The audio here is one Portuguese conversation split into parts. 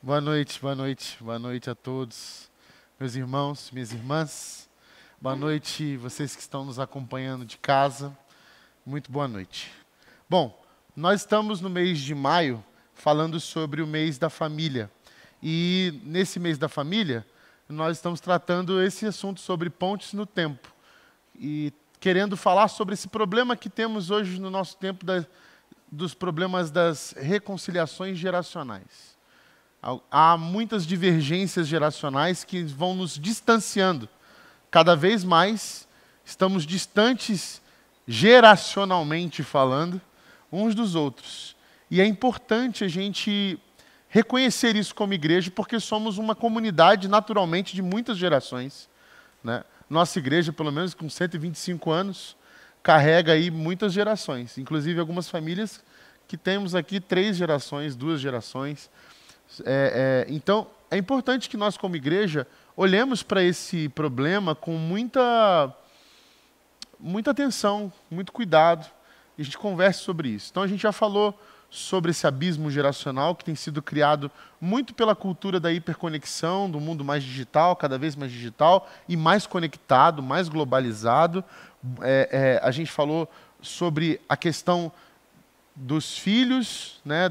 Boa noite, boa noite, boa noite a todos, meus irmãos, minhas irmãs. Boa noite, vocês que estão nos acompanhando de casa. Muito boa noite. Bom, nós estamos no mês de maio falando sobre o mês da família. E nesse mês da família, nós estamos tratando esse assunto sobre pontes no tempo. E querendo falar sobre esse problema que temos hoje no nosso tempo dos problemas das reconciliações geracionais. Há muitas divergências geracionais que vão nos distanciando. Cada vez mais estamos distantes, geracionalmente falando, uns dos outros. E é importante a gente reconhecer isso como igreja, porque somos uma comunidade, naturalmente, de muitas gerações, né? Nossa igreja, pelo menos com 125 anos, carrega aí muitas gerações. Inclusive algumas famílias que temos aqui 3 gerações, 2 gerações. Então, é importante que nós, como igreja, olhemos para esse problema com muita atenção, muito cuidado, e a gente converse sobre isso. Então, a gente já falou sobre esse abismo geracional que tem sido criado muito pela cultura da hiperconexão, do mundo mais digital, cada vez mais digital, e mais conectado, mais globalizado. A gente falou sobre a questão dos filhos, né,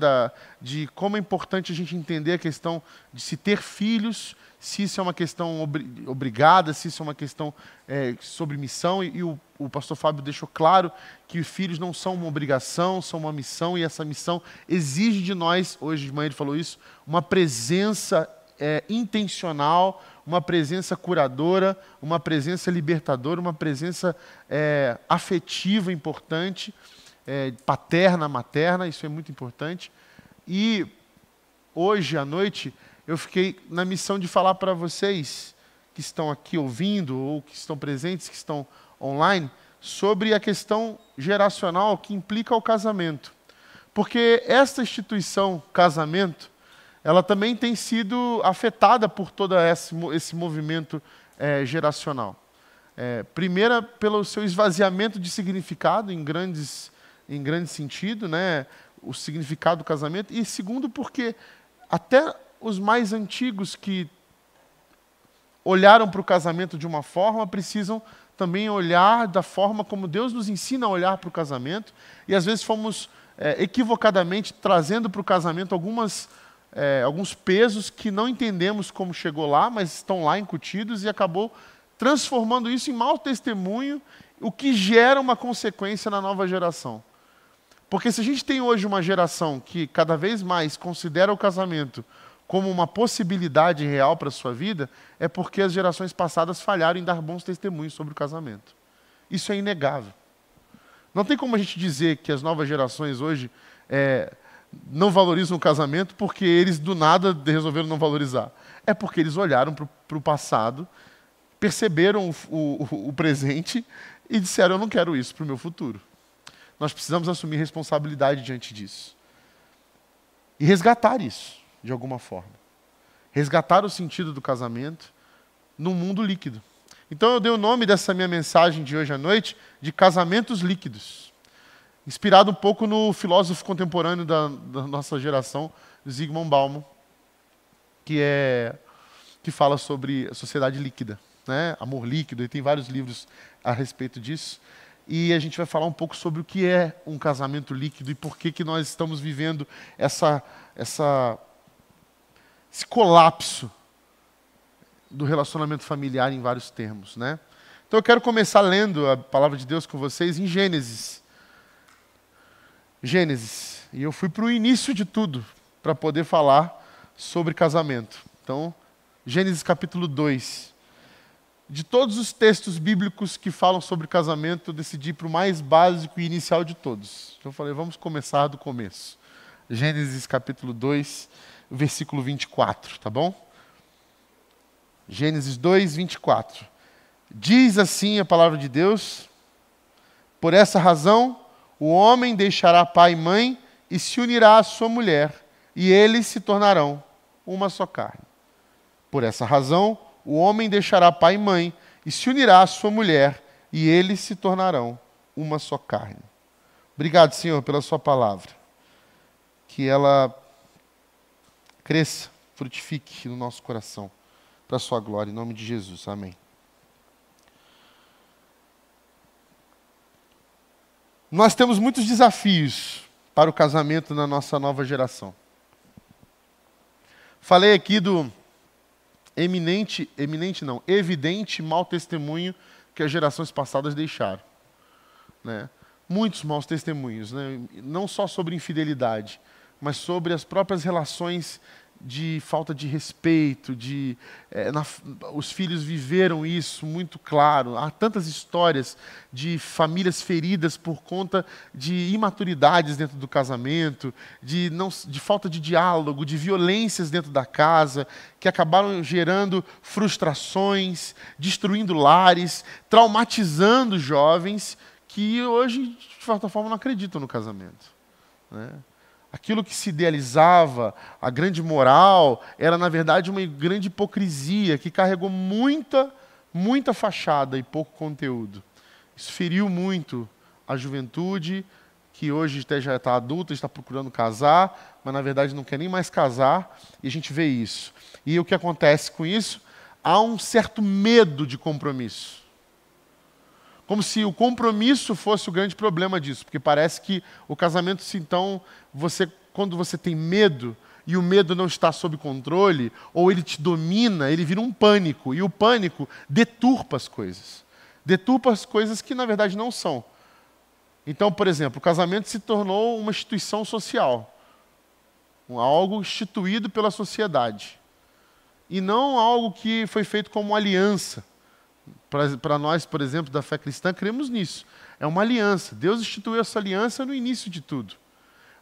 de como é importante a gente entender a questão de se ter filhos, se isso é uma questão obrigada, se isso é uma questão sobre missão, e o pastor Fábio deixou claro que os filhos não são uma obrigação, são uma missão, e essa missão exige de nós, hoje de manhã ele falou isso, uma presença intencional, uma presença curadora, uma presença libertadora, uma presença afetiva importante, paterna, materna, isso é muito importante. E hoje à noite eu fiquei na missão de falar para vocês que estão aqui ouvindo ou que estão presentes, que estão online, sobre a questão geracional que implica o casamento. Porque esta instituição, casamento, ela também tem sido afetada por todo esse movimento geracional. Primeira, pelo seu esvaziamento de significado em grande sentido, né, o significado do casamento, e segundo, porque até os mais antigos que olharam para o casamento de uma forma, precisam também olhar da forma como Deus nos ensina a olhar para o casamento, e às vezes fomos equivocadamente trazendo para o casamento alguns pesos que não entendemos como chegou lá, mas estão lá incutidos, e acabou transformando isso em mau testemunho, o que gera uma consequência na nova geração. Porque se a gente tem hoje uma geração que cada vez mais considera o casamento como uma possibilidade real para a sua vida, é porque as gerações passadas falharam em dar bons testemunhos sobre o casamento. Isso é inegável. Não tem como a gente dizer que as novas gerações hoje não valorizam o casamento porque eles do nada resolveram não valorizar. É porque eles olharam para o passado, perceberam o presente e disseram: eu não quero isso para o meu futuro. Nós precisamos assumir responsabilidade diante disso. E resgatar isso, de alguma forma. Resgatar o sentido do casamento num mundo líquido. Então eu dei o nome dessa minha mensagem de hoje à noite de Casamentos Líquidos. Inspirado um pouco no filósofo contemporâneo da nossa geração, Zygmunt Bauman, que fala sobre a sociedade líquida, né? Amor líquido, e tem vários livros a respeito disso. E a gente vai falar um pouco sobre o que é um casamento líquido e por que nós estamos vivendo esse colapso do relacionamento familiar em vários termos, né? Então eu quero começar lendo a palavra de Deus com vocês em Gênesis. Gênesis. E eu fui para o início de tudo para poder falar sobre casamento. Então, Gênesis capítulo 2. De todos os textos bíblicos que falam sobre casamento, eu decidi ir para o mais básico e inicial de todos. Então eu falei, vamos começar do começo. Gênesis capítulo 2, versículo 24, tá bom? Gênesis 2, 24. Diz assim a palavra de Deus: por essa razão, o homem deixará pai e mãe e se unirá à sua mulher, e eles se tornarão uma só carne. Por essa razão, o homem deixará pai e mãe e se unirá à sua mulher, e eles se tornarão uma só carne. Obrigado, Senhor, pela sua palavra. Que ela cresça frutifique no nosso coração, para a sua glória, em nome de Jesus. Amém. Nós temos muitos desafios para o casamento na nossa nova geração. Falei aqui do evidente mau testemunho que as gerações passadas deixaram, né? Muitos maus testemunhos, né? Não só sobre infidelidade, mas sobre as próprias relações de falta de respeito, os filhos viveram isso muito claro. Há tantas histórias de famílias feridas por conta de imaturidades dentro do casamento, de falta de diálogo, de violências dentro da casa, que acabaram gerando frustrações, destruindo lares, traumatizando jovens que hoje, de certa forma, não acreditam no casamento, né? Aquilo que se idealizava, a grande moral, era, na verdade, uma grande hipocrisia que carregou muita fachada e pouco conteúdo. Isso feriu muito a juventude, que hoje até já está adulta, está procurando casar, mas, na verdade, não quer nem mais casar, e a gente vê isso. E o que acontece com isso? Há um certo medo de compromisso. Como se o compromisso fosse o grande problema disso, porque parece que o casamento, então, quando você tem medo e o medo não está sob controle, ou ele te domina, ele vira um pânico, e o pânico deturpa as coisas. Deturpa as coisas que, na verdade, não são. Então, por exemplo, o casamento se tornou uma instituição social, algo instituído pela sociedade, e não algo que foi feito como aliança. Para nós, por exemplo, da fé cristã, cremos nisso. É uma aliança. Deus instituiu essa aliança no início de tudo.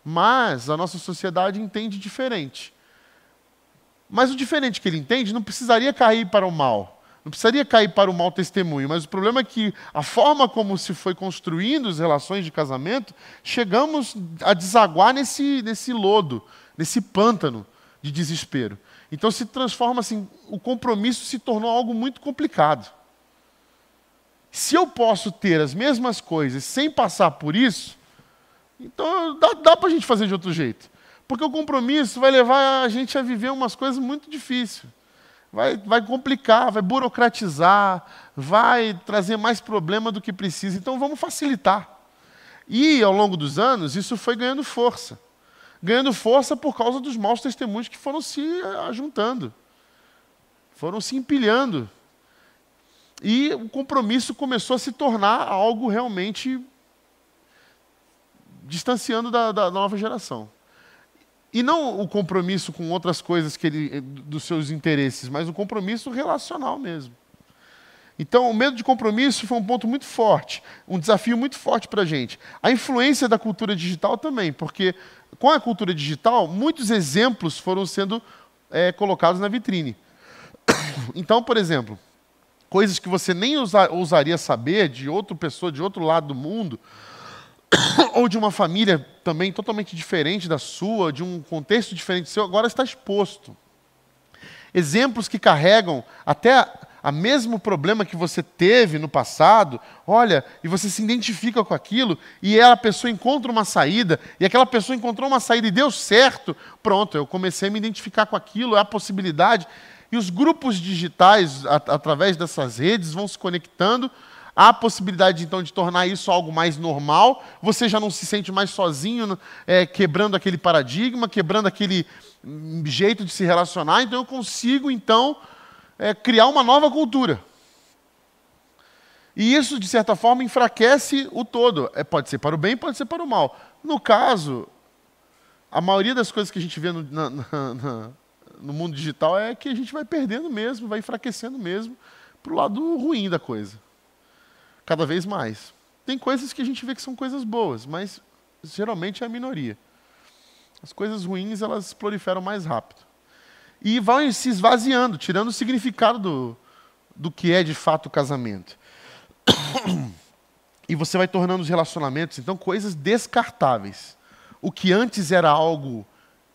Mas a nossa sociedade entende diferente. Mas o diferente que ele entende não precisaria cair para o mal. Não precisaria cair para o mau testemunho. Mas o problema é que a forma como se foi construindo as relações de casamento, chegamos a desaguar nesse lodo, nesse pântano de desespero. Então se transforma assim, o compromisso se tornou algo muito complicado. Se eu posso ter as mesmas coisas sem passar por isso, então dá para a gente fazer de outro jeito. Porque o compromisso vai levar a gente a viver umas coisas muito difíceis. Vai complicar, vai burocratizar, vai trazer mais problema do que precisa. Então vamos facilitar. E ao longo dos anos, isso foi ganhando força. Ganhando força por causa dos maus testemunhos que foram se ajuntando. Foram se empilhando. E o compromisso começou a se tornar algo realmente distanciando da nova geração. E não o compromisso com outras coisas dos seus interesses, mas o compromisso relacional mesmo. Então, o medo de compromisso foi um ponto muito forte, um desafio muito forte para a gente. A influência da cultura digital também, porque com a cultura digital, muitos exemplos foram sendo colocados na vitrine. Então, por exemplo, coisas que você nem ousaria saber de outra pessoa, de outro lado do mundo, ou de uma família também totalmente diferente da sua, de um contexto diferente do seu, agora está exposto. Exemplos que carregam até o mesmo problema que você teve no passado, olha, e você se identifica com aquilo, e a pessoa encontra uma saída, e aquela pessoa encontrou uma saída e deu certo, pronto, eu comecei a me identificar com aquilo, é a possibilidade. E os grupos digitais, através dessas redes, vão se conectando. Há a possibilidade, então, de tornar isso algo mais normal. Você já não se sente mais sozinho, quebrando aquele paradigma, quebrando aquele jeito de se relacionar. Então, eu consigo, então, criar uma nova cultura. E isso, de certa forma, enfraquece o todo. Pode ser para o bem, pode ser para o mal. No caso, a maioria das coisas que a gente vê no mundo digital é que a gente vai perdendo mesmo, vai enfraquecendo mesmo para o lado ruim da coisa. Cada vez mais. Tem coisas que a gente vê que são coisas boas, mas geralmente é a minoria. As coisas ruins, elas proliferam mais rápido. E vai se esvaziando, tirando o significado do que é de fato o casamento. E você vai tornando os relacionamentos, então, coisas descartáveis. O que antes era algo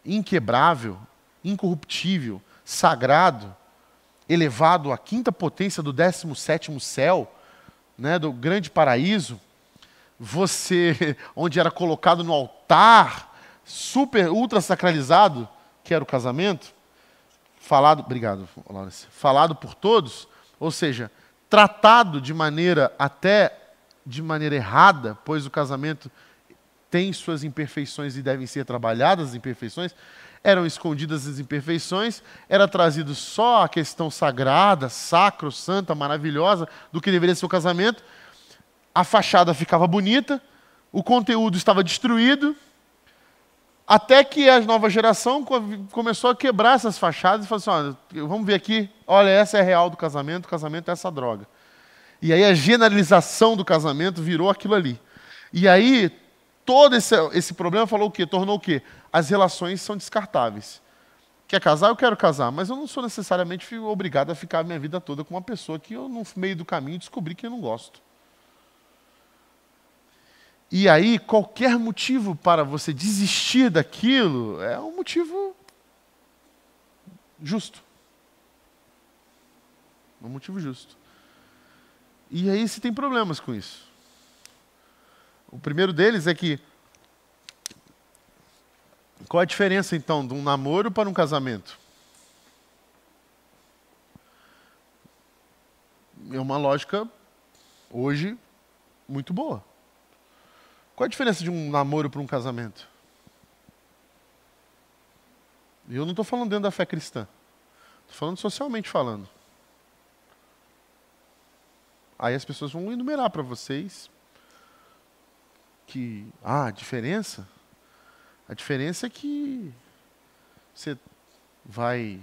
inquebrável, incorruptível, sagrado, elevado à quinta potência do 17º céu, né, do grande paraíso, onde era colocado no altar, super, ultra sacralizado, que era o casamento, obrigado, Laurence, falado por todos, ou seja, tratado de maneira errada, pois o casamento tem suas imperfeições e devem ser trabalhadas as imperfeições, eram escondidas as imperfeições, era trazido só a questão sagrada, sacro, santa, maravilhosa do que deveria ser o casamento, a fachada ficava bonita, o conteúdo estava destruído, até que a nova geração começou a quebrar essas fachadas e falou assim, olha, vamos ver aqui, olha, essa é a real do casamento, o casamento é essa droga. E aí a generalização do casamento virou aquilo ali. E aí todo esse problema falou o quê? Tornou o quê? As relações são descartáveis. Quer casar? Eu quero casar, mas eu não sou necessariamente obrigado a ficar a minha vida toda com uma pessoa que eu, no meio do caminho, descobri que eu não gosto. E aí, qualquer motivo para você desistir daquilo é um motivo justo. Um motivo justo. E aí você tem problemas com isso. O primeiro deles é que qual a diferença, então, de um namoro para um casamento? É uma lógica, hoje, muito boa. Qual a diferença de um namoro para um casamento? E eu não estou falando dentro da fé cristã. Estou falando socialmente falando. Aí as pessoas vão enumerar para vocês que a diferença é que você vai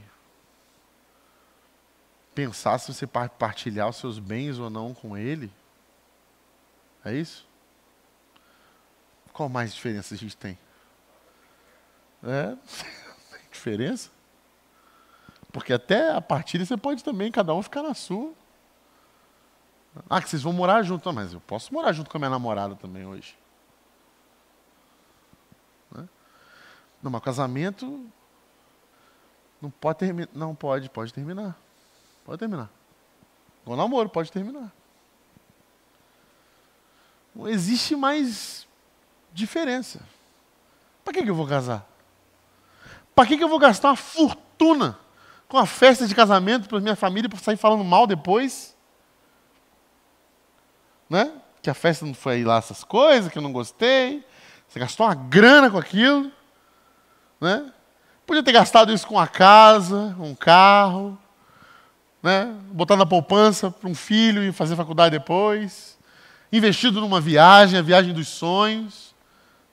pensar se você partilhar os seus bens ou não com ele. É isso? Qual mais diferença a gente tem? Tem diferença? Porque até a partilha você pode também, cada um ficar na sua. Ah, que vocês vão morar junto. Não, mas eu posso morar junto com a minha namorada também hoje. Não, mas casamento não pode terminar. Não, pode terminar. Pode terminar. O namoro pode terminar. Não existe mais diferença. Para que eu vou casar? Para que eu vou gastar uma fortuna com a festa de casamento para minha família para sair falando mal depois? Né? Que a festa não foi lá essas coisas, que eu não gostei. Você gastou uma grana com aquilo. Né? Podia ter gastado isso com a casa, um carro, né? Botar na poupança para um filho e fazer faculdade depois. Investido numa viagem, a viagem dos sonhos.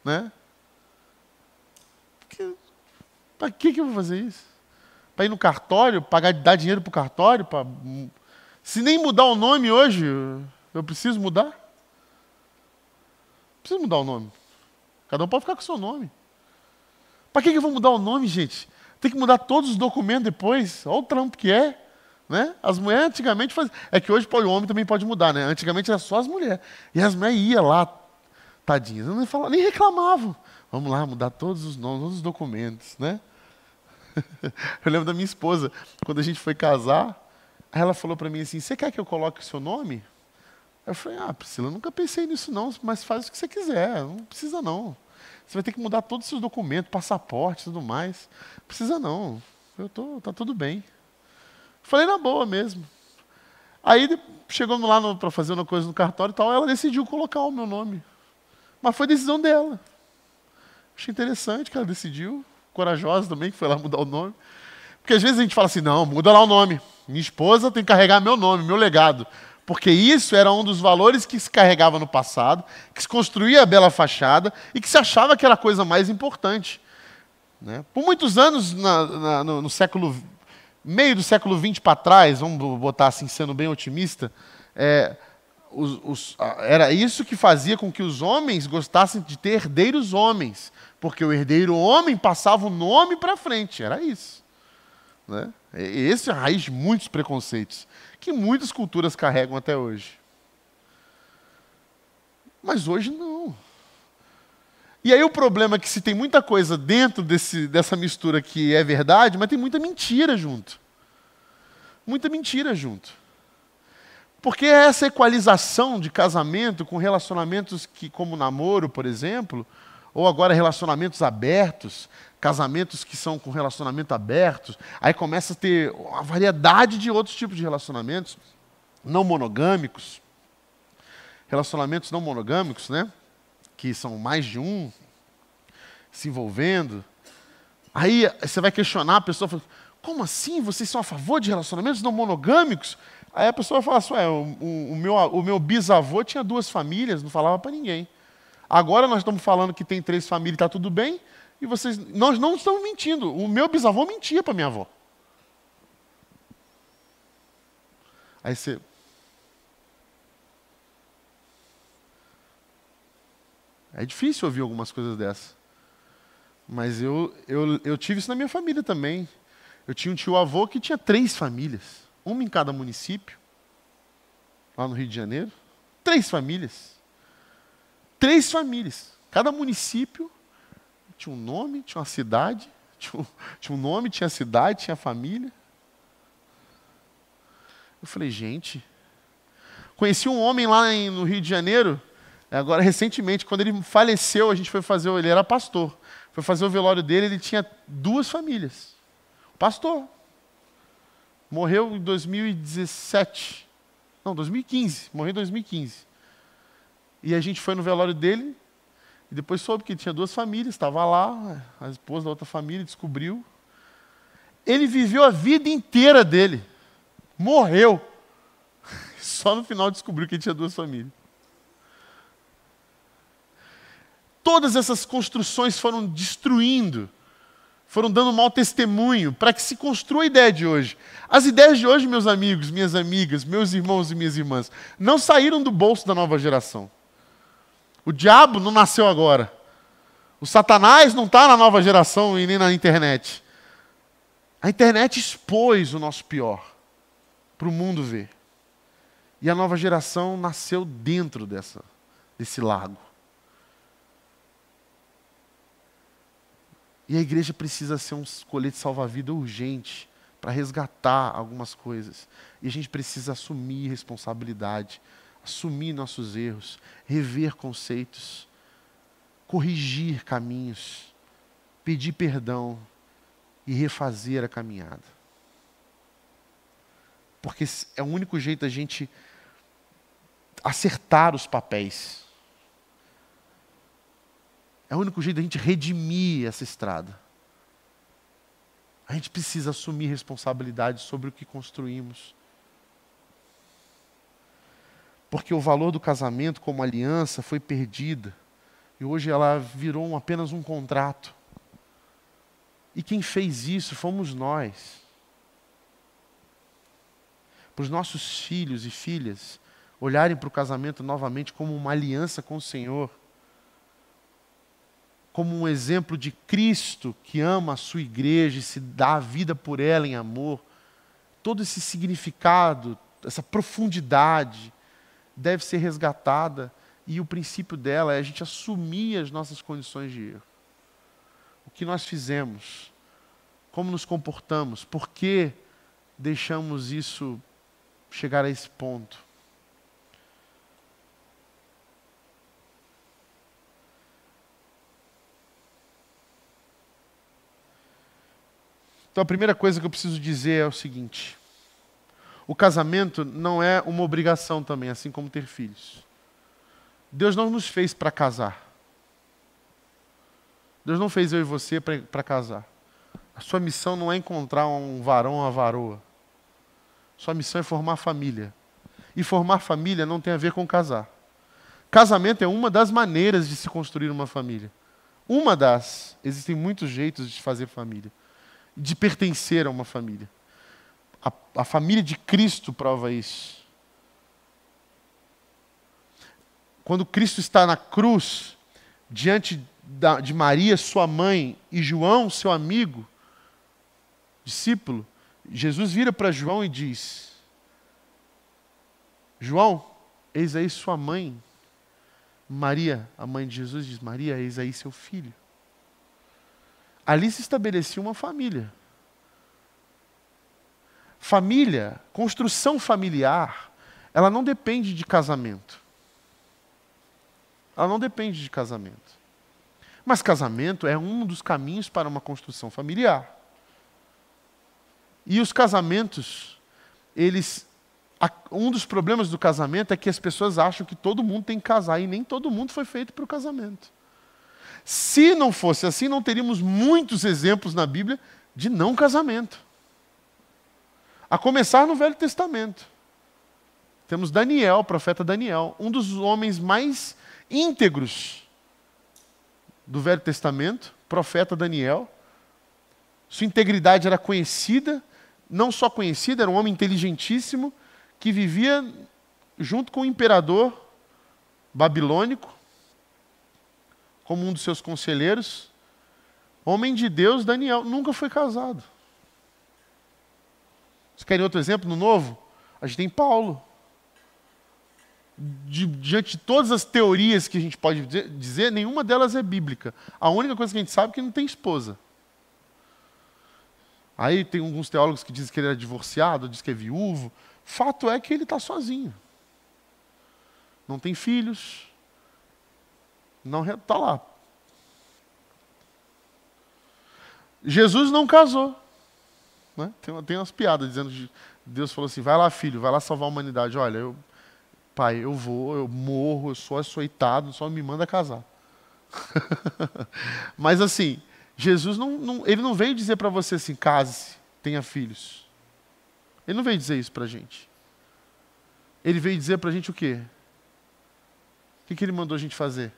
Né? Para que eu vou fazer isso? Para ir no cartório, dar dinheiro para o cartório? Se nem mudar o nome hoje, eu preciso mudar? Preciso mudar o nome. Cada um pode ficar com o seu nome. Para que eu vou mudar o nome, gente? Tem que mudar todos os documentos depois. Olha o trampo que é. Né? As mulheres antigamente faziam. É que hoje o homem também pode mudar, né? Antigamente era só as mulheres. E as mulheres iam lá, tadinhas, nem reclamavam. Vamos lá, mudar todos os nomes, todos os documentos, né? Eu lembro da minha esposa, quando a gente foi casar, aí ela falou para mim assim, você quer que eu coloque o seu nome? Eu falei, Priscila, eu nunca pensei nisso não, mas faz o que você quiser, não precisa não. Você vai ter que mudar todos os seus documentos, passaporte e tudo mais. Não precisa não, tá tudo bem. Falei na boa mesmo. Aí chegamos lá para fazer uma coisa no cartório e tal, ela decidiu colocar o meu nome. Mas foi decisão dela. Achei interessante que ela decidiu, corajosa também, que foi lá mudar o nome. Porque às vezes a gente fala assim, não, muda lá o nome. Minha esposa tem que carregar meu nome, meu legado. Porque isso era um dos valores que se carregava no passado, que se construía a bela fachada e que se achava aquela coisa mais importante. Né? Por muitos anos, no século, meio do século XX para trás, vamos botar assim, sendo bem otimista, era isso que fazia com que os homens gostassem de ter herdeiros homens. Porque o herdeiro homem passava o nome para frente, era isso. Né? Esse é a raiz de muitos preconceitos, que muitas culturas carregam até hoje. Mas hoje não. E aí o problema é que se tem muita coisa dentro dessa mistura que é verdade, mas tem muita mentira junto. Muita mentira junto. Porque essa equalização de casamento com relacionamentos como namoro, por exemplo, ou agora relacionamentos abertos, casamentos que são com relacionamento aberto, aí começa a ter uma variedade de outros tipos de relacionamentos não monogâmicos. Relacionamentos não monogâmicos, né? Que são mais de um se envolvendo. Aí você vai questionar a pessoa, fala, como assim? Vocês são a favor de relacionamentos não monogâmicos? Aí a pessoa vai falar assim, o meu bisavô tinha 2 famílias, não falava para ninguém. Agora nós estamos falando que tem 3 famílias e está tudo bem, e nós não estamos mentindo. O meu bisavô mentia para minha avó. Aí você... É difícil ouvir algumas coisas dessas. Mas eu tive isso na minha família também. Eu tinha um tio-avô que tinha 3 famílias. Uma em cada município. Lá no Rio de Janeiro. 3 famílias. 3 famílias. Cada município tinha um nome, tinha uma cidade. Tinha um nome, tinha cidade, tinha família. Eu falei, gente... Conheci um homem lá no Rio de Janeiro... Agora, recentemente, quando ele faleceu, a gente foi fazer... Ele era pastor. Foi fazer o velório dele, ele tinha 2 famílias. Pastor. Morreu em 2017. Não, 2015. Morreu em 2015. E a gente foi no velório dele, e depois soube que ele tinha 2 famílias, estava lá, a esposa da outra família descobriu. Ele viveu a vida inteira dele. Morreu. Só no final descobriu que ele tinha 2 famílias. Todas essas construções foram destruindo, foram dando mau testemunho para que se construa a ideia de hoje. As ideias de hoje, meus amigos, minhas amigas, meus irmãos e minhas irmãs, não saíram do bolso da nova geração. O diabo não nasceu agora. O Satanás não está na nova geração e nem na internet. A internet expôs o nosso pior para o mundo ver. E a nova geração nasceu dentro desse lago. E a igreja precisa ser um colete salva-vida urgente para resgatar algumas coisas. E a gente precisa assumir responsabilidade, assumir nossos erros, rever conceitos, corrigir caminhos, pedir perdão e refazer a caminhada. Porque é o único jeito da gente acertar os papéis. É o único jeito da gente redimir essa estrada. A gente precisa assumir responsabilidade sobre o que construímos. Porque o valor do casamento como aliança foi perdida. E hoje ela virou apenas um contrato. E quem fez isso fomos nós. Para os nossos filhos e filhas olharem para o casamento novamente como uma aliança com o Senhor. Como um exemplo de Cristo que ama a sua igreja e se dá a vida por ela em amor. Todo esse significado, essa profundidade deve ser resgatada e o princípio dela é a gente assumir as nossas condições de erro. O que nós fizemos, como nos comportamos, por que deixamos isso chegar a esse ponto. Então a primeira coisa que eu preciso dizer é o seguinte: o casamento não é uma obrigação também, assim como ter filhos. Deus não nos fez para casar. Deus não fez eu e você para casar. A sua missão não é encontrar um varão ou uma varoa. Sua missão é formar família. E formar família não tem a ver com casar. Casamento é uma das maneiras de se construir uma família. Existem muitos jeitos de fazer família. De pertencer a uma família. A família de Cristo prova isso. Quando Cristo está na cruz, diante de Maria, sua mãe, e João, seu amigo, discípulo, Jesus vira para João e diz: João, eis aí sua mãe. Maria, a mãe de Jesus, diz: Maria, eis aí seu filho. Ali se estabelecia uma família. Família, construção familiar, ela não depende de casamento. Ela não depende de casamento. Mas casamento é um dos caminhos para uma construção familiar. E os casamentos, um dos problemas do casamento é que as pessoas acham que todo mundo tem que casar, e nem todo mundo foi feito para o casamento. Se não fosse assim, não teríamos muitos exemplos na Bíblia de não casamento. A começar no Velho Testamento. Temos Daniel, o profeta Daniel, um dos homens mais íntegros do Velho Testamento, profeta Daniel. Sua integridade era conhecida, não só conhecida, era um homem inteligentíssimo, que vivia junto com o imperador babilônico, como um dos seus conselheiros. Homem de Deus, Daniel, nunca foi casado. Vocês querem outro exemplo no Novo? A gente tem Paulo. Diante de todas as teorias que a gente pode dizer, nenhuma delas é bíblica. A única coisa que a gente sabe é que ele não tem esposa. Aí tem alguns teólogos que dizem que ele era divorciado, dizem que é viúvo. Fato é que ele está sozinho. Não tem filhos. Não está lá. Jesus não casou. Né? Tem umas piadas dizendo que Deus falou assim, vai lá filho, vai lá salvar a humanidade. Olha, pai, eu vou, eu morro, eu sou açoitado, só me manda casar. Mas assim, Jesus ele não veio dizer para você assim, case-se, tenha filhos. Ele não veio dizer isso para a gente. Ele veio dizer para a gente o quê? O que ele mandou a gente fazer?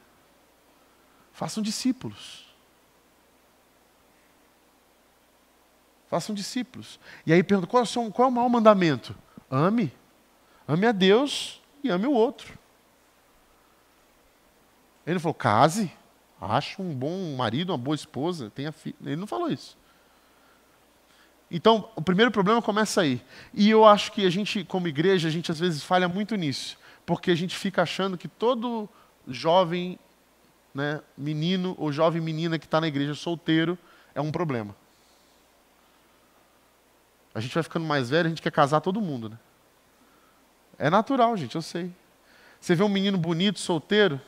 Façam discípulos. Façam discípulos. E aí pergunta, qual é o maior mandamento? Ame. Ame a Deus e ame o outro. Ele falou, case, ache um bom marido, uma boa esposa, tenha filho. Ele não falou isso. Então, o primeiro problema começa aí. E eu acho que a gente, como igreja, a gente às vezes falha muito nisso. Porque a gente fica achando que todo jovem, né, menino ou jovem menina que está na igreja solteiro é um problema. A gente vai ficando mais velho, a gente quer casar todo mundo, né? É natural, gente, eu sei. Você vê um menino bonito, solteiro,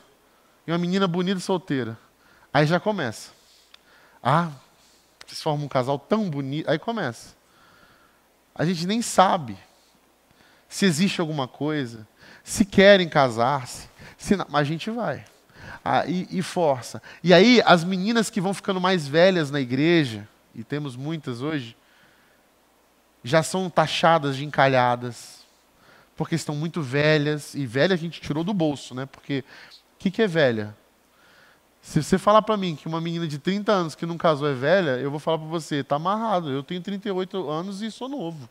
e uma menina bonita, solteira. Aí já começa. Ah, vocês formam um casal tão bonito. Aí começa. A gente nem sabe se existe alguma coisa, se querem casar-se, mas a gente vai. E força. E aí, as meninas que vão ficando mais velhas na igreja, e temos muitas hoje, já são taxadas de encalhadas, porque estão muito velhas, e velha a gente tirou do bolso, né? Porque o que é velha? Se você falar para mim que uma menina de 30 anos que não casou é velha, eu vou falar para você, está amarrado. Eu tenho 38 anos e sou novo.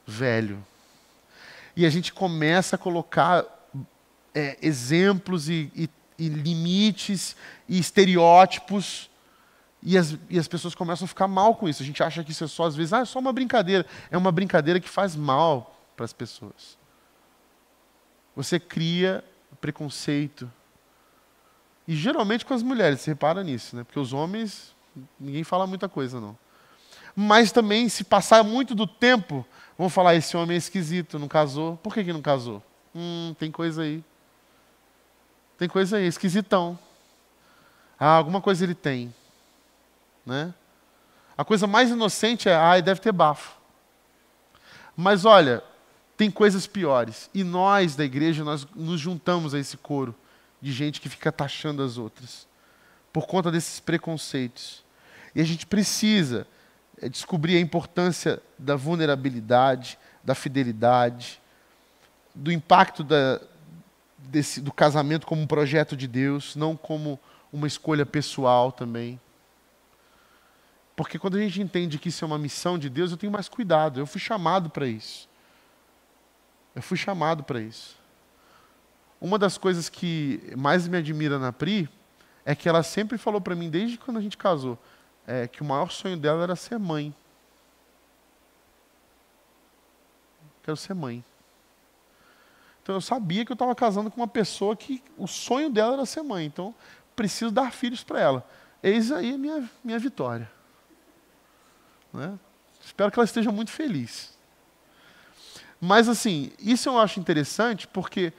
Velho. E a gente começa a colocar exemplos e limites e estereótipos, e as pessoas começam a ficar mal com isso. A gente acha que isso é só, às vezes, é só uma brincadeira. É uma brincadeira que faz mal para as pessoas. Você cria preconceito. E geralmente com as mulheres, você repara nisso, né? Porque os homens, ninguém fala muita coisa, não. Mas também, se passar muito do tempo, vão falar, esse homem é esquisito, não casou. Por que não casou? Tem coisa aí. Tem coisa aí, esquisitão. Alguma coisa ele tem. Né? A coisa mais inocente é, deve ter bafo. Mas olha, tem coisas piores. E nós, da igreja, nós nos juntamos a esse coro de gente que fica taxando as outras, por conta desses preconceitos. E a gente precisa descobrir a importância da vulnerabilidade, da fidelidade, do impacto do casamento como um projeto de Deus, não como uma escolha pessoal também. Porque quando a gente entende que isso é uma missão de Deus, eu tenho mais cuidado. Eu fui chamado para isso. Eu fui chamado para isso. Uma das coisas que mais me admira na Pri é que ela sempre falou para mim, desde quando a gente casou, que o maior sonho dela era ser mãe. Quero ser mãe. Então eu sabia que eu estava casando com uma pessoa que o sonho dela era ser mãe. Então preciso dar filhos para ela. Eis aí a minha vitória. Né? Espero que ela esteja muito feliz. Mas assim, isso eu acho interessante porque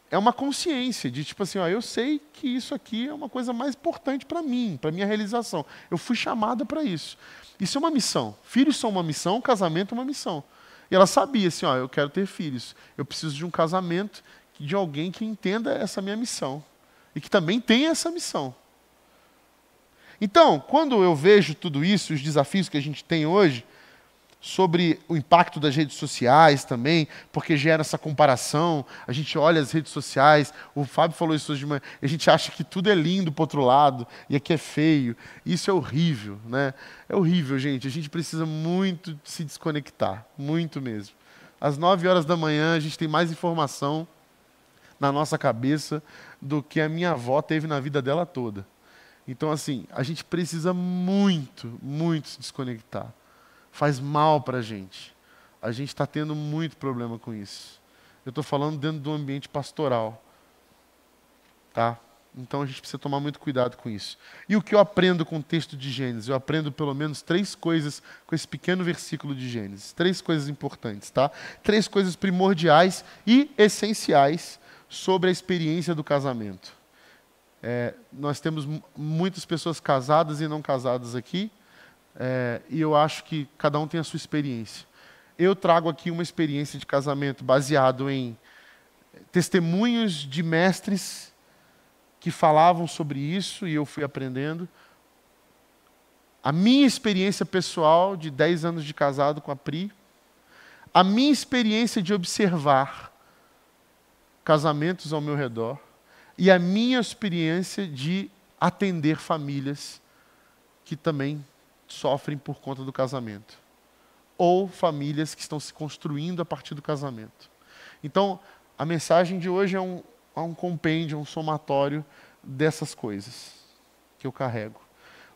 é uma consciência de tipo assim, ó, eu sei que isso aqui é uma coisa mais importante para mim, para minha realização. Eu fui chamada para isso. Isso é uma missão. Filhos são uma missão, casamento é uma missão. E ela sabia assim, ó, eu quero ter filhos. Eu preciso de um casamento de alguém que entenda essa minha missão e que também tenha essa missão. Então, quando eu vejo tudo isso, os desafios que a gente tem hoje, sobre o impacto das redes sociais também, porque gera essa comparação, a gente olha as redes sociais, o Fábio falou isso hoje de manhã, a gente acha que tudo é lindo para o outro lado, e aqui é feio, isso é horrível, né? É horrível, gente, a gente precisa muito se desconectar, muito mesmo. Às 9 horas da manhã a gente tem mais informação na nossa cabeça do que a minha avó teve na vida dela toda. Então, assim, a gente precisa muito, muito se desconectar. Faz mal para a gente. A gente está tendo muito problema com isso. Eu estou falando dentro do ambiente pastoral. Tá? Então a gente precisa tomar muito cuidado com isso. E o que eu aprendo com o texto de Gênesis? Eu aprendo pelo menos 3 coisas com esse pequeno versículo de Gênesis. 3 coisas importantes, tá? 3 coisas primordiais e essenciais sobre a experiência do casamento. Nós temos muitas pessoas casadas e não casadas aqui. E eu acho que cada um tem a sua experiência. Eu trago aqui uma experiência de casamento baseado em testemunhos de mestres que falavam sobre isso e eu fui aprendendo. A minha experiência pessoal de 10 anos de casado com a Pri. A minha experiência de observar casamentos ao meu redor. E a minha experiência de atender famílias que também sofrem por conta do casamento. Ou famílias que estão se construindo a partir do casamento. Então, a mensagem de hoje é um compêndio, um somatório dessas coisas que eu carrego.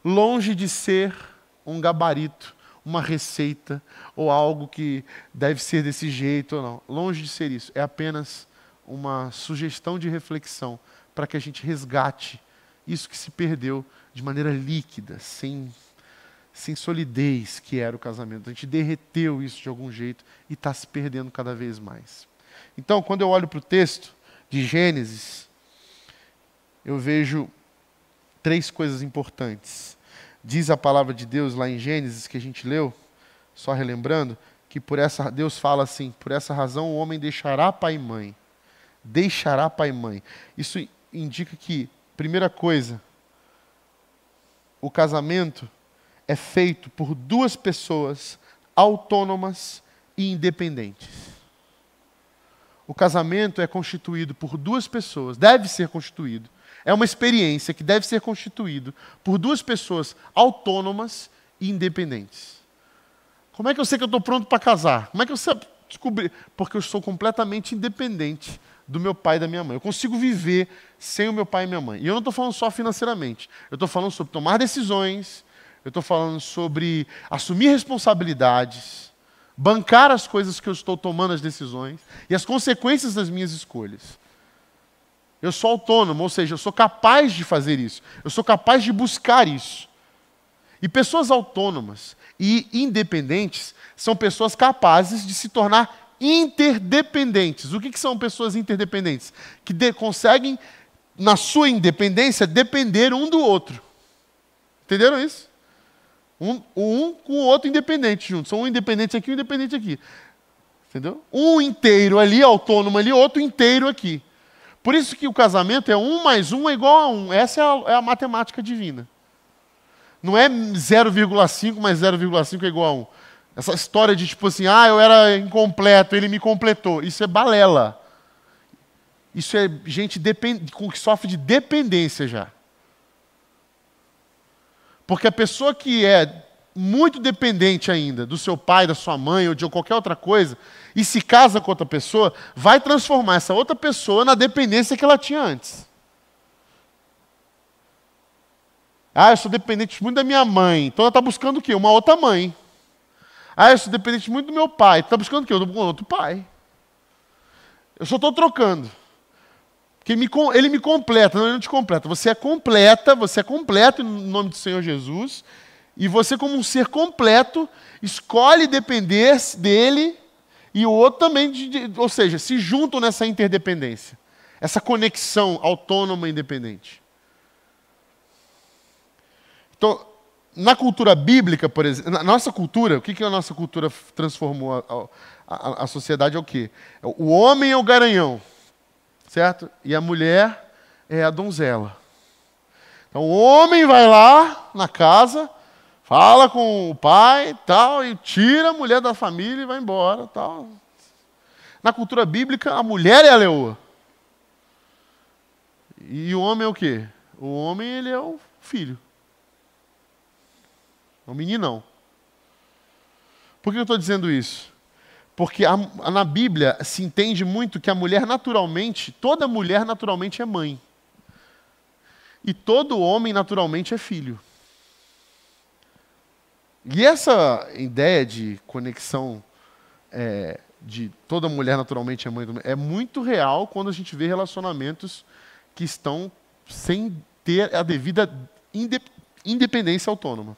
Longe de ser um gabarito, uma receita, ou algo que deve ser desse jeito ou não. Longe de ser isso. É apenas uma sugestão de reflexão para que a gente resgate isso que se perdeu de maneira líquida, sem solidez que era o casamento. A gente derreteu isso de algum jeito e está se perdendo cada vez mais. Então, quando eu olho para o texto de Gênesis, eu vejo 3 coisas importantes. Diz a palavra de Deus lá em Gênesis, que a gente leu, só relembrando, que Deus fala assim, por essa razão o homem deixará pai e mãe. Deixará pai e mãe. Isso indica que, primeira coisa, o casamento é feito por 2 pessoas autônomas e independentes. O casamento é constituído por 2 pessoas, deve ser constituído. É uma experiência que deve ser constituído por 2 pessoas autônomas e independentes. Como é que eu sei que eu estou pronto para casar? Como é que eu sei descobrir? Porque eu sou completamente independente do meu pai e da minha mãe. Eu consigo viver sem o meu pai e minha mãe. E eu não estou falando só financeiramente. Eu estou falando sobre tomar decisões, eu estou falando sobre assumir responsabilidades, bancar as coisas que eu estou tomando as decisões e as consequências das minhas escolhas. Eu sou autônomo, ou seja, eu sou capaz de fazer isso. Eu sou capaz de buscar isso. E pessoas autônomas e independentes são pessoas capazes de se tornar interdependentes. O que são pessoas interdependentes? Que conseguem, na sua independência, depender um do outro. Entenderam isso? Um com o outro independente juntos. São um independente aqui e um independente aqui. Entendeu? Um inteiro ali, autônomo ali, outro inteiro aqui. Por isso que o casamento é 1 mais 1 é igual a 1. Essa é a matemática divina. Não é 0,5 mais 0,5 é igual a 1. Essa história de tipo assim, eu era incompleto, ele me completou. Isso é balela. Isso é gente que sofre de dependência já. Porque a pessoa que é muito dependente ainda do seu pai, da sua mãe ou de qualquer outra coisa, e se casa com outra pessoa, vai transformar essa outra pessoa na dependência que ela tinha antes. Eu sou dependente muito da minha mãe, então ela está buscando o quê? Uma outra mãe. Eu sou dependente muito do meu pai, está buscando o quê? Um outro pai. Eu só estou trocando. Porque ele me completa, não, ele não te completa. Você é completo em nome do Senhor Jesus, e você, como um ser completo, escolhe depender dele, e o outro também, ou seja, se juntam nessa interdependência. essa conexão autônoma e independente. Então, na cultura bíblica, por exemplo, na nossa cultura, o que a nossa cultura transformou a sociedade é o quê? O homem é o garanhão, certo? E a mulher é a donzela. Então, o homem vai lá na casa, fala com o pai tal, e tira a mulher da família e vai embora. Tal. Na cultura bíblica, a mulher é a leoa. E o homem é o quê? O homem, ele é o filho. É o meninão. Por que eu estou dizendo isso? Porque na Bíblia se entende muito que a mulher naturalmente, toda mulher naturalmente é mãe. E todo homem naturalmente é filho. E essa ideia de conexão de toda mulher naturalmente é mãe é muito real quando a gente vê relacionamentos que estão sem ter a devida independência autônoma.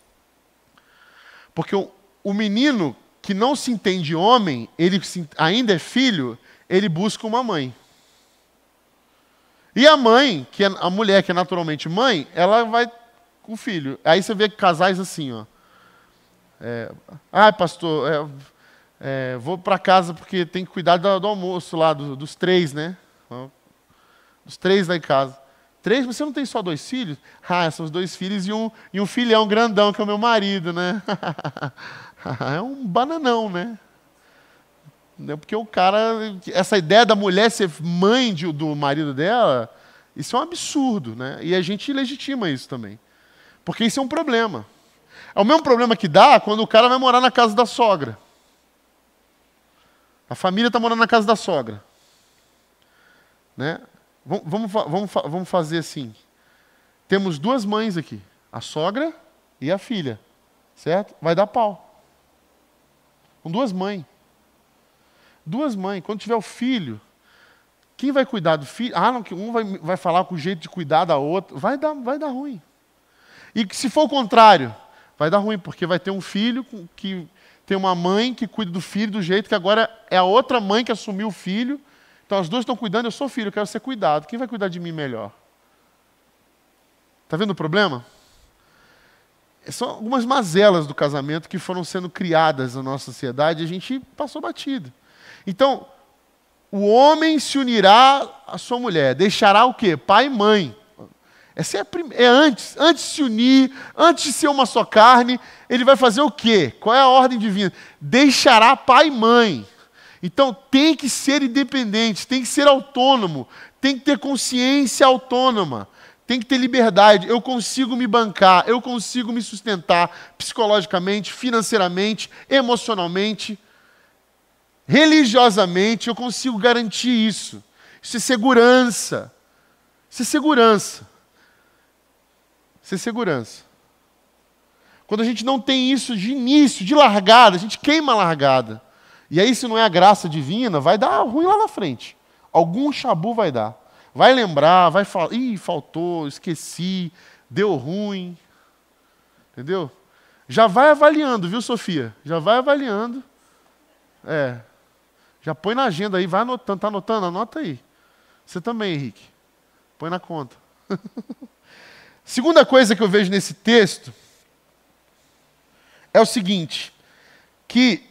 Porque o menino que não se entende homem, ele ainda é filho, ele busca uma mãe. E a mãe, que é a mulher que é naturalmente mãe, ela vai com o filho. Aí você vê casais assim, ó. Pastor, vou para casa porque tem que cuidar do almoço lá, dos 3, né? Dos 3 lá em casa. 3, você não tem só 2 filhos? São os 2 filhos e um filhão grandão, que é o meu marido, né? É um bananão, né? Porque o cara, essa ideia da mulher ser mãe do marido dela, isso é um absurdo, né? E a gente legitima isso também. Porque isso é um problema. É o mesmo problema que dá quando o cara vai morar na casa da sogra. A família está morando na casa da sogra. Né? Vamos fazer assim. Temos 2 mães aqui. A sogra e a filha. Certo? Vai dar pau. Com 2 mães. 2 mães. Quando tiver o filho, quem vai cuidar do filho? Não, que um vai falar com o jeito de cuidar da outra. Vai dar ruim. E se for o contrário, vai dar ruim, porque vai ter um filho que tem uma mãe que cuida do filho do jeito que agora é a outra mãe que assumiu o filho. Então as 2 estão cuidando, eu sou filho, eu quero ser cuidado. Quem vai cuidar de mim melhor? Está vendo o problema? São algumas mazelas do casamento que foram sendo criadas na nossa sociedade e a gente passou batido. Então, o homem se unirá à sua mulher, deixará o quê? Pai e mãe. Essa é antes de se unir, antes de ser uma só carne, ele vai fazer o quê? Qual é a ordem divina? Deixará pai e mãe. Então tem que ser independente, tem que ser autônomo, tem que ter consciência autônoma, tem que ter liberdade. Eu consigo me bancar, eu consigo me sustentar psicologicamente, financeiramente, emocionalmente, religiosamente, eu consigo garantir isso. Isso é segurança. Isso é segurança. Isso é segurança. Quando a gente não tem isso de início, de largada, a gente queima a largada. E aí, se não é a graça divina, vai dar ruim lá na frente. Algum chabu vai dar. Vai lembrar, vai falar, faltou, esqueci, deu ruim. Entendeu? Já vai avaliando, viu, Sofia? Já vai avaliando. Já põe na agenda aí, vai anotando. Está anotando? Anota aí. Você também, Henrique. Põe na conta. Segunda coisa que eu vejo nesse texto é o seguinte, que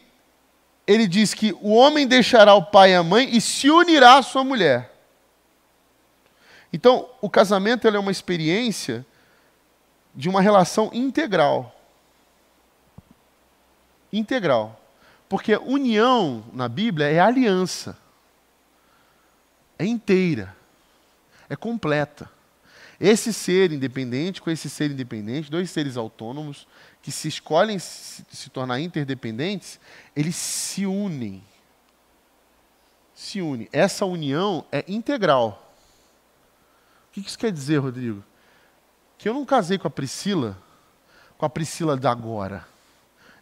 ele diz que o homem deixará o pai e a mãe e se unirá à sua mulher. Então, o casamento é uma experiência de uma relação integral. Integral. Porque união, na Bíblia, é aliança. É inteira. É completa. Esse ser independente com esse ser independente, 2 seres autônomos, que se escolhem se tornar interdependentes, eles se unem. Se unem. Essa união é integral. O que isso quer dizer, Rodrigo? Que eu não casei com a Priscila da agora.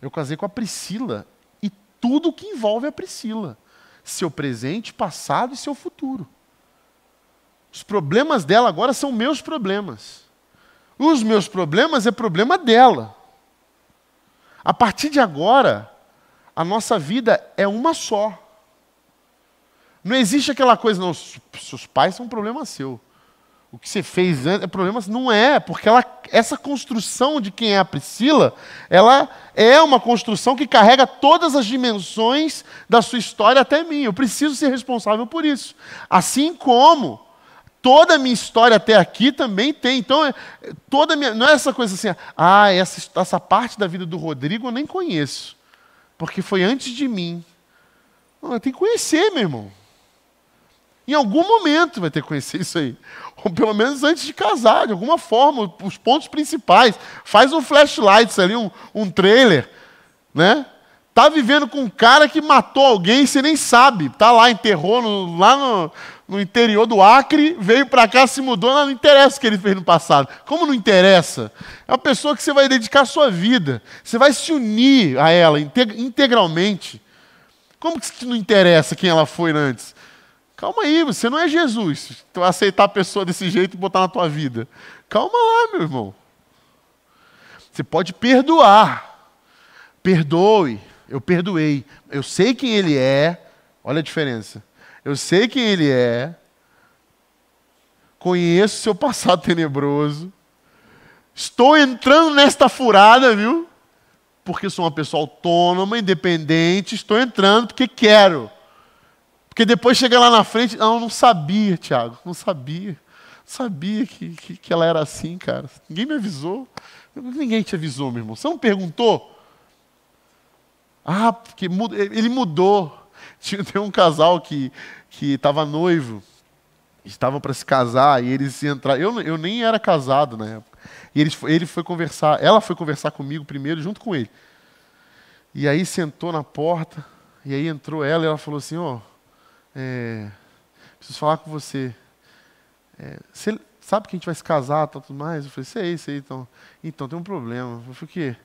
Eu casei com a Priscila e tudo que envolve a Priscila. Seu presente, passado e seu futuro. Os problemas dela agora são meus problemas. Os meus problemas é problema dela. A partir de agora, a nossa vida é uma só. Não existe aquela coisa, não, seus pais são um problema seu. O que você fez antes é problema. Não é, porque essa construção de quem é a Priscila, ela é uma construção que carrega todas as dimensões da sua história até mim. Eu preciso ser responsável por isso. Assim como toda a minha história até aqui também tem. Então, não é essa coisa assim, essa parte da vida do Rodrigo eu nem conheço, porque foi antes de mim. Não, eu tenho que conhecer, meu irmão. Em algum momento vai ter que conhecer isso aí. Ou pelo menos antes de casar, de alguma forma, os pontos principais. Faz um flashlights ali, um trailer, né? Tá vivendo com um cara que matou alguém, você nem sabe. Tá lá, enterrou lá no interior do Acre, veio para cá, se mudou, não interessa o que ele fez no passado. Como não interessa? É uma pessoa que você vai dedicar a sua vida. Você vai se unir a ela integralmente. Como que não interessa quem ela foi antes? Calma aí, você não é Jesus. Tu vai aceitar a pessoa desse jeito e botar na tua vida. Calma lá, meu irmão. Você pode perdoar. Perdoe. Eu perdoei. Eu sei quem ele é. Olha a diferença. Eu sei quem ele é. Conheço seu passado tenebroso. Estou entrando nesta furada, viu? Porque sou uma pessoa autônoma, independente. Estou entrando porque quero. Porque depois chega lá na frente, eu não sabia, Tiago, não sabia. Não sabia que ela era assim, cara. Ninguém me avisou. Ninguém te avisou, meu irmão. Você não perguntou? Porque ele mudou. Tem um casal que estava noivo, estavam para se casar, e eles entraram. Eu nem era casado na época. E ele foi conversar, ela foi conversar comigo primeiro, junto com ele. E aí sentou na porta, e aí entrou ela e ela falou assim, preciso falar com você. Você sabe que a gente vai se casar e tudo mais? Eu falei, sei, então tem um problema. Eu falei, o quê?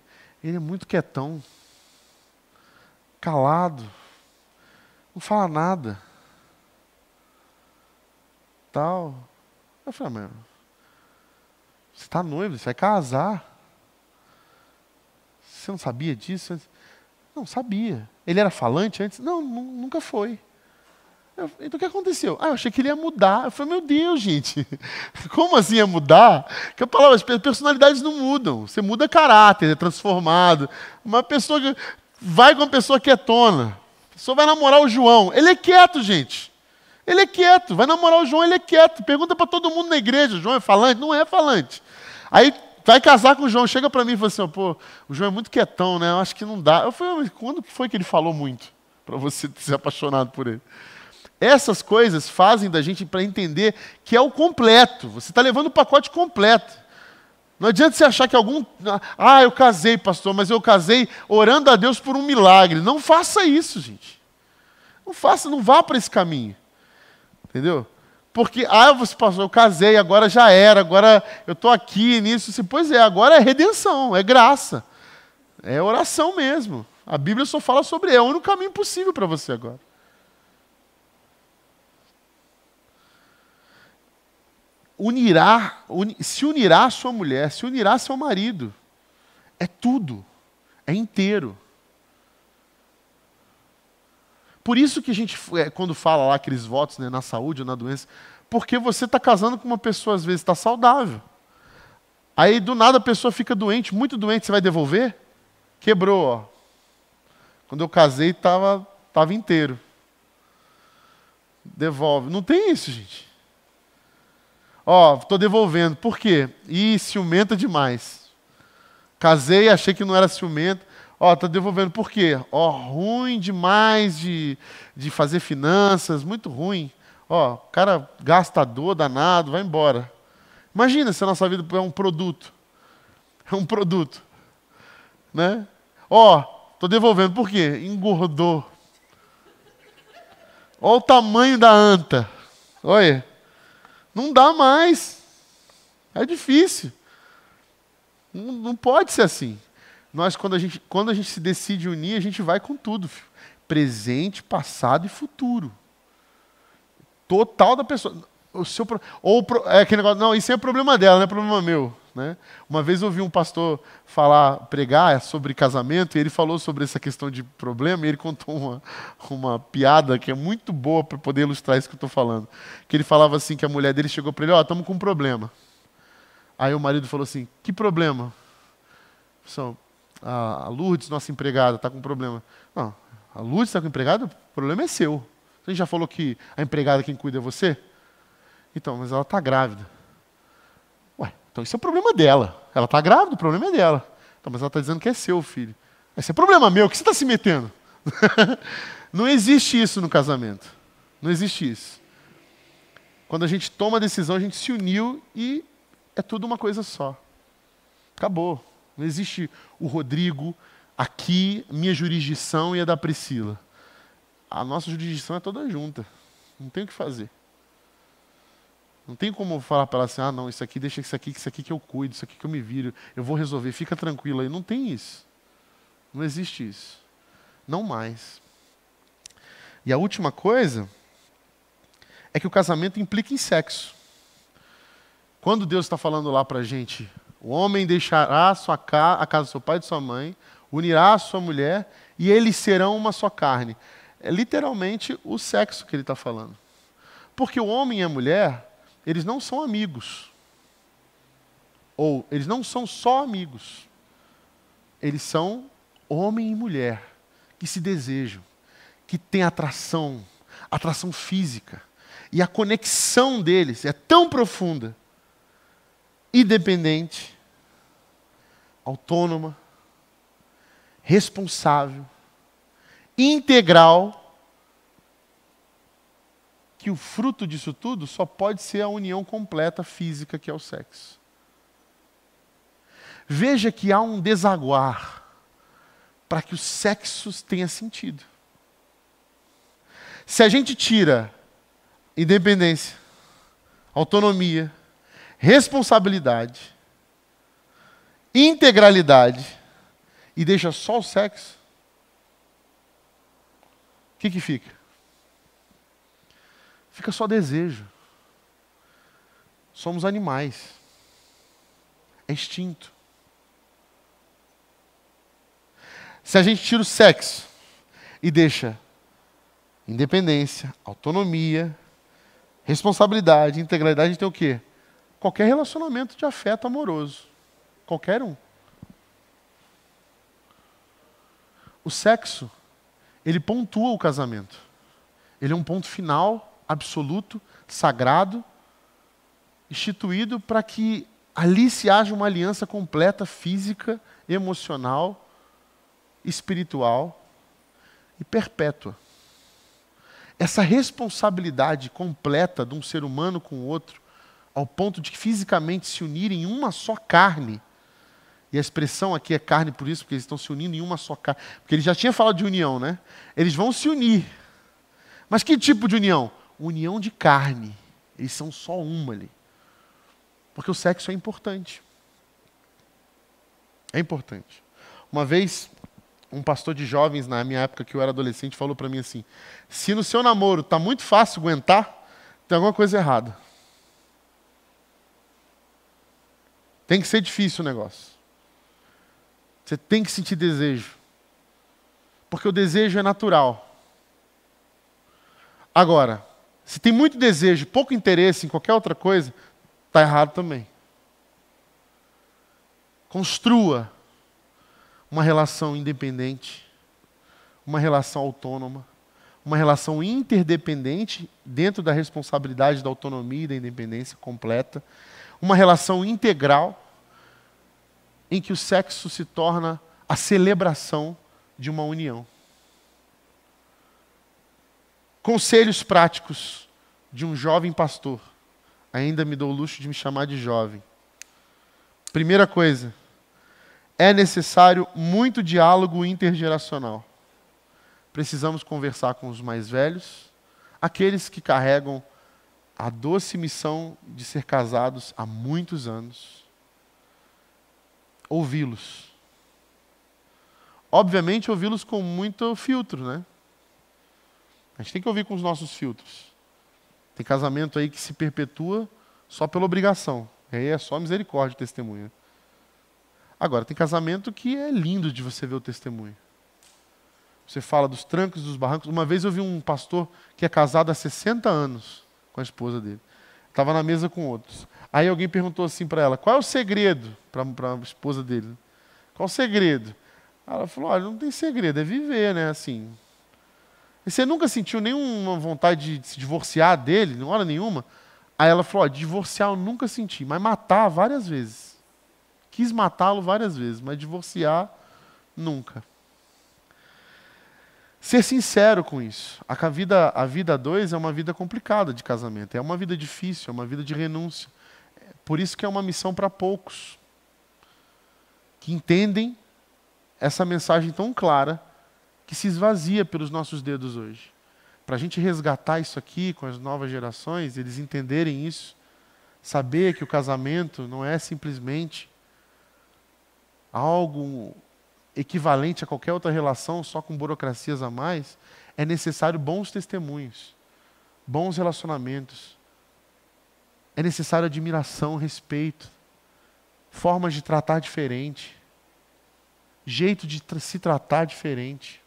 Ele é muito quietão, calado, não fala nada. Tal. Eu falei, mas você está noivo, você vai casar. Você não sabia disso? Não, sabia. Ele era falante antes? Não, nunca foi. Então o que aconteceu? Eu achei que ele ia mudar. Eu falei, meu Deus, gente, como assim ia mudar? Porque a palavra, as personalidades não mudam. Você muda caráter, é transformado. Uma pessoa que vai com uma pessoa quietona. A pessoa vai namorar o João. Ele é quieto, gente. Ele é quieto. Vai namorar o João, ele é quieto. Pergunta para todo mundo na igreja, o João é falante? Não é falante. Aí vai casar com o João, chega para mim e fala assim, o João é muito quietão, né? Eu acho que não dá. Eu falei, mas quando foi que ele falou muito? Para você ser apaixonado por ele. Essas coisas fazem da gente para entender que é o completo. Você está levando o pacote completo. Não adianta você achar que eu casei, pastor, mas eu casei orando a Deus por um milagre. Não faça isso, gente. Não vá para esse caminho. Entendeu? Porque, você pastor, eu casei, agora já era, agora eu estou aqui nisso. Pois é, agora é redenção, é graça. É oração mesmo. A Bíblia só fala sobre é o único caminho possível para você agora. Se unirá a sua mulher, se unirá a seu marido. É tudo. É inteiro. Por isso que a gente, quando fala lá aqueles votos, né, na saúde ou na doença, porque você está casando com uma pessoa, às vezes está saudável. Aí do nada a pessoa fica doente, muito doente, você vai devolver? Quebrou, ó. Quando eu casei estava inteiro. Devolve. Não tem isso, gente. Estou devolvendo. Por quê? Ciumenta demais. Casei, achei que não era ciumento. Estou devolvendo. Por quê? Ruim demais de fazer finanças, muito ruim. O cara gastador, danado, vai embora. Imagina se a nossa vida é um produto. É um produto. Né? Estou devolvendo. Por quê? Engordou. Olha o tamanho da anta. Olha. Não dá mais. É difícil. Não pode ser assim. Quando a gente se decide unir, a gente vai com tudo. Filho. Presente, passado e futuro. Total da pessoa. É aquele negócio, não, isso é problema dela, não é problema meu. Né? Uma vez eu ouvi um pastor pregar sobre casamento, e ele falou sobre essa questão de problema, e ele contou uma piada que é muito boa para poder ilustrar isso que eu estou falando. Que ele falava assim, que a mulher dele chegou para ele, estamos com um problema. Aí o marido falou assim, que problema? A Lourdes, nossa empregada, está com um problema. Não, a Lourdes está com empregada? O problema é seu. Você já falou que a empregada quem cuida é você? Então, mas ela está grávida. Ué, então isso é problema dela. Ela está grávida, o problema é dela. Então, mas ela está dizendo que é seu, filho. Esse é problema meu, o que você está se metendo? Não existe isso no casamento. Não existe isso. Quando a gente toma a decisão, a gente se uniu e é tudo uma coisa só. Acabou. Não existe o Rodrigo aqui, minha jurisdição e a da Priscila. A nossa jurisdição é toda junta. Não tem o que fazer. Não tem como falar para ela assim, não, isso aqui, deixa isso aqui que eu cuido, isso aqui que eu me viro, eu vou resolver, fica tranquilo aí. Não tem isso. Não existe isso. Não mais. E a última coisa é que o casamento implica em sexo. Quando Deus está falando lá para a gente, o homem deixará a casa do seu pai e de sua mãe, unirá a sua mulher e eles serão uma só carne. É literalmente o sexo que ele está falando. Porque o homem e a mulher, eles não são amigos. Ou eles não são só amigos. Eles são homem e mulher que se desejam, que têm atração física. E a conexão deles é tão profunda, independente, autônoma, responsável, integral, que o fruto disso tudo só pode ser a união completa física, que é o sexo. Veja que há um desaguar para que o sexo tenha sentido. Se a gente tira independência, autonomia, responsabilidade, integralidade e deixa só o sexo, o que fica? Fica só desejo. Somos animais. É instinto. Se a gente tira o sexo e deixa independência, autonomia, responsabilidade, integralidade, a gente tem o quê? Qualquer relacionamento de afeto amoroso. Qualquer um. O sexo, ele pontua o casamento. Ele é um ponto final, absoluto, sagrado, instituído para que ali se haja uma aliança completa, física, emocional, espiritual e perpétua. Essa responsabilidade completa de um ser humano com o outro, ao ponto de fisicamente se unirem em uma só carne, e a expressão aqui é carne por isso, porque eles estão se unindo em uma só carne, porque ele já tinha falado de união, né? Eles vão se unir. Mas que tipo de união? União de carne. Eles são só uma ali. Porque o sexo é importante. É importante. Uma vez, um pastor de jovens, na minha época que eu era adolescente, falou para mim assim, se no seu namoro está muito fácil aguentar, tem alguma coisa errada. Tem que ser difícil o negócio. Você tem que sentir desejo. Porque o desejo é natural. Agora, se tem muito desejo, pouco interesse em qualquer outra coisa, está errado também. Construa uma relação independente, uma relação autônoma, uma relação interdependente dentro da responsabilidade da autonomia e da independência completa, uma relação integral em que o sexo se torna a celebração de uma união. Conselhos práticos de um jovem pastor. Ainda me dou o luxo de me chamar de jovem. Primeira coisa, é necessário muito diálogo intergeracional. Precisamos conversar com os mais velhos, aqueles que carregam a doce missão de ser casados há muitos anos. Ouvi-los. Obviamente, ouvi-los com muito filtro, né? A gente tem que ouvir com os nossos filtros. Tem casamento aí que se perpetua só pela obrigação. Aí é só misericórdia o testemunho. Agora, tem casamento que é lindo de você ver o testemunho. Você fala dos trancos, dos barrancos. Uma vez eu vi um pastor que é casado há 60 anos com a esposa dele. Estava na mesa com outros. Aí alguém perguntou assim para ela, qual é o segredo para a esposa dele? Qual o segredo? Ela falou, olha, não tem segredo, é viver, né? Assim. E você nunca sentiu nenhuma vontade de se divorciar dele, não hora nenhuma? Aí ela falou, divorciar eu nunca senti, mas matar várias vezes. Quis matá-lo várias vezes, mas divorciar, nunca. Ser sincero com isso. A vida a dois é uma vida complicada de casamento. É uma vida difícil, é uma vida de renúncia. Por isso que é uma missão para poucos. Que entendem essa mensagem tão clara que se esvazia pelos nossos dedos hoje. Para a gente resgatar isso aqui com as novas gerações, eles entenderem isso, saber que o casamento não é simplesmente algo equivalente a qualquer outra relação, só com burocracias a mais, é necessário bons testemunhos, bons relacionamentos. É necessário admiração, respeito, formas de tratar diferente, jeito de se tratar diferente.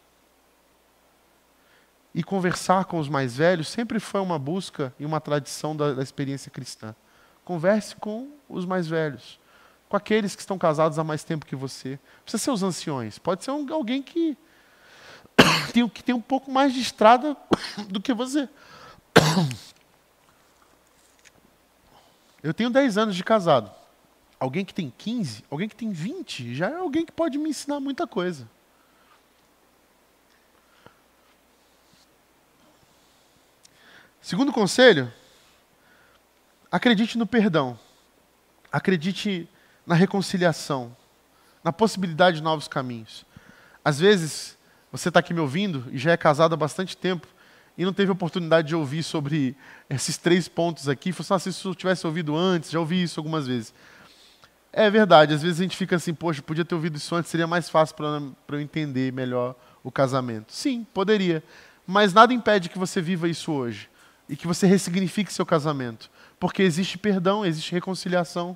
E conversar com os mais velhos sempre foi uma busca e uma tradição da experiência cristã. Converse com os mais velhos, com aqueles que estão casados há mais tempo que você. Não precisa ser os anciões, pode ser alguém que tem um pouco mais de estrada do que você. Eu tenho 10 anos de casado. Alguém que tem 15, alguém que tem 20, já é alguém que pode me ensinar muita coisa. Segundo conselho, acredite no perdão. Acredite na reconciliação, na possibilidade de novos caminhos. Às vezes, você está aqui me ouvindo e já é casado há bastante tempo e não teve oportunidade de ouvir sobre esses 3 pontos aqui. Falou assim, se eu tivesse ouvido antes, já ouvi isso algumas vezes. É verdade, às vezes a gente fica assim, poxa, podia ter ouvido isso antes, seria mais fácil para eu entender melhor o casamento. Sim, poderia. Mas nada impede que você viva isso hoje e que você ressignifique seu casamento. Porque existe perdão, existe reconciliação,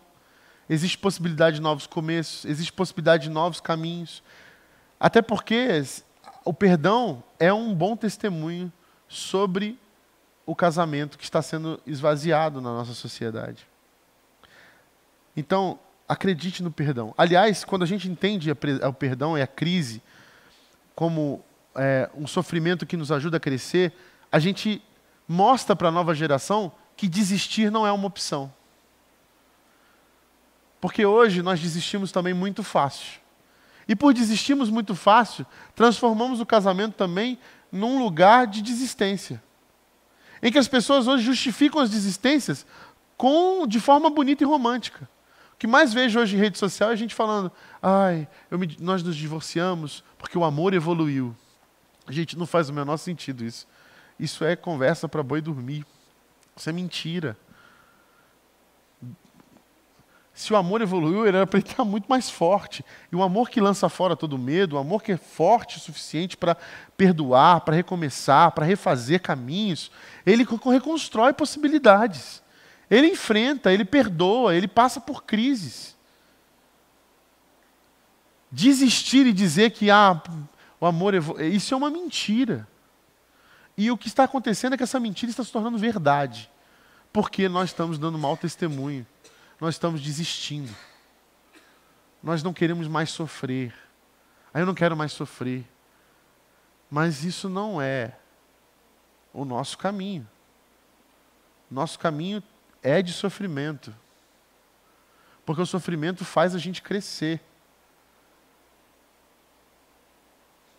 existe possibilidade de novos começos, existe possibilidade de novos caminhos. Até porque o perdão é um bom testemunho sobre o casamento que está sendo esvaziado na nossa sociedade. Então, acredite no perdão. Aliás, quando a gente entende o perdão e a crise como um sofrimento que nos ajuda a crescer, a gente mostra para a nova geração que desistir não é uma opção. Porque hoje nós desistimos também muito fácil. E por desistirmos muito fácil, transformamos o casamento também num lugar de desistência. Em que as pessoas hoje justificam as desistências de forma bonita e romântica. O que mais vejo hoje em rede social é a gente falando, nós nos divorciamos porque o amor evoluiu. Gente, não faz o menor sentido isso. Isso é conversa para boi dormir. Isso é mentira. Se o amor evoluiu, ele era para ele estar muito mais forte. E o amor que lança fora todo medo, o amor que é forte o suficiente para perdoar, para recomeçar, para refazer caminhos, ele reconstrói possibilidades. Ele enfrenta, ele perdoa, ele passa por crises. Desistir e dizer que o amor evolui, isso é uma mentira. E o que está acontecendo é que essa mentira está se tornando verdade. Porque nós estamos dando mau testemunho. Nós estamos desistindo. Nós não queremos mais sofrer. Eu não quero mais sofrer. Mas isso não é o nosso caminho. Nosso caminho é de sofrimento. Porque o sofrimento faz a gente crescer.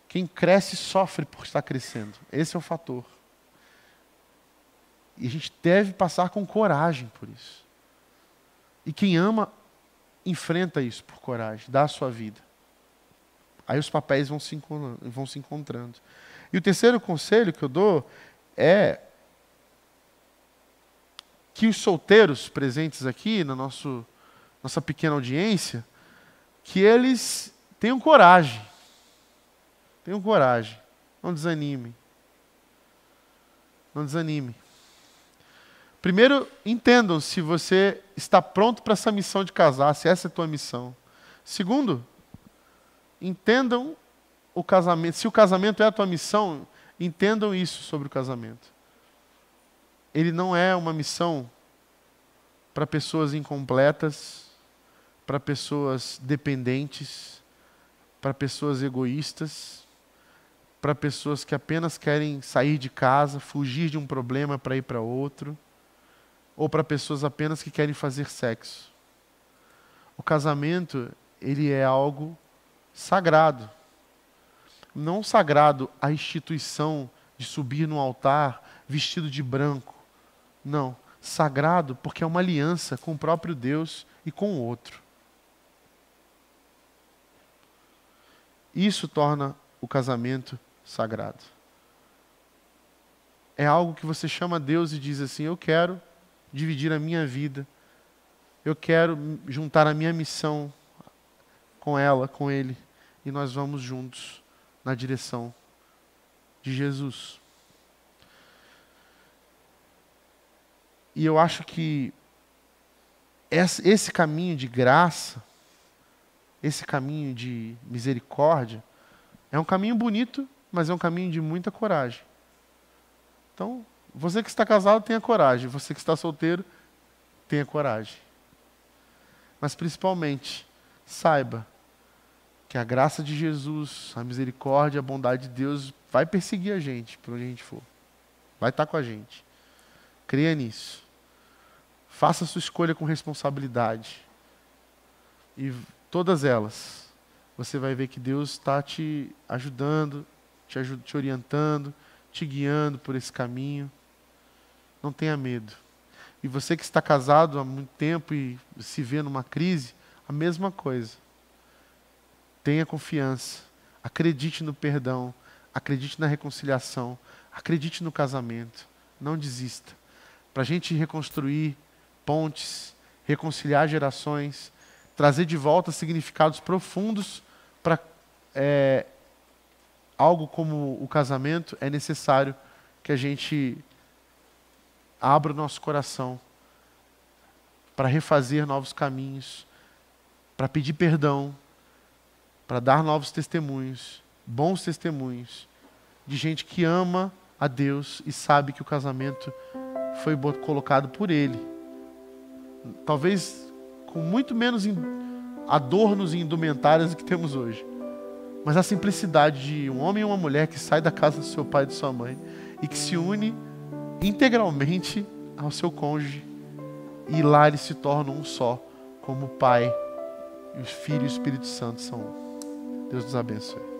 Quem cresce sofre por estar crescendo. Esse é o fator. E a gente deve passar com coragem por isso. E quem ama, enfrenta isso por coragem, dá a sua vida. Aí os papéis vão se encontrando. E o terceiro conselho que eu dou é que os solteiros presentes aqui na nossa pequena audiência, que eles tenham coragem. Tenham coragem. Não desanime. Não desanime. Primeiro, entendam se você está pronto para essa missão de casar, se essa é a tua missão. Segundo, entendam o casamento. Se o casamento é a tua missão, entendam isso sobre o casamento. Ele não é uma missão para pessoas incompletas, para pessoas dependentes, para pessoas egoístas, para pessoas que apenas querem sair de casa, fugir de um problema para ir para outro, ou para pessoas apenas que querem fazer sexo. O casamento, ele é algo sagrado. Não sagrado a instituição de subir no altar vestido de branco. Não. Sagrado porque é uma aliança com o próprio Deus e com o outro. Isso torna o casamento sagrado. É algo que você chama Deus e diz assim: eu quero dividir a minha vida, eu quero juntar a minha missão com ela, com ele, e nós vamos juntos na direção de Jesus. E eu acho que esse caminho de graça, esse caminho de misericórdia, é um caminho bonito, mas é um caminho de muita coragem. Então, você que está casado, tenha coragem. Você que está solteiro, tenha coragem. Mas principalmente, saiba que a graça de Jesus, a misericórdia, a bondade de Deus vai perseguir a gente por onde a gente for. Vai estar com a gente. Creia nisso. Faça a sua escolha com responsabilidade. E todas elas, você vai ver que Deus está te ajudando, te orientando, te guiando por esse caminho. Não tenha medo. E você que está casado há muito tempo e se vê numa crise, a mesma coisa. Tenha confiança. Acredite no perdão. Acredite na reconciliação. Acredite no casamento. Não desista. Para a gente reconstruir pontes, reconciliar gerações, trazer de volta significados profundos para algo como o casamento, é necessário que a gente abra o nosso coração para refazer novos caminhos, para pedir perdão, para dar novos testemunhos, bons testemunhos, de gente que ama a Deus e sabe que o casamento foi colocado por Ele. Talvez com muito menos adornos e indumentárias do que temos hoje. Mas a simplicidade de um homem e uma mulher que sai da casa do seu pai e de sua mãe e que se une integralmente ao seu cônjuge, e lá eles se tornam um só, como o Pai, e o Filho e o Espírito Santo são um. Deus nos abençoe.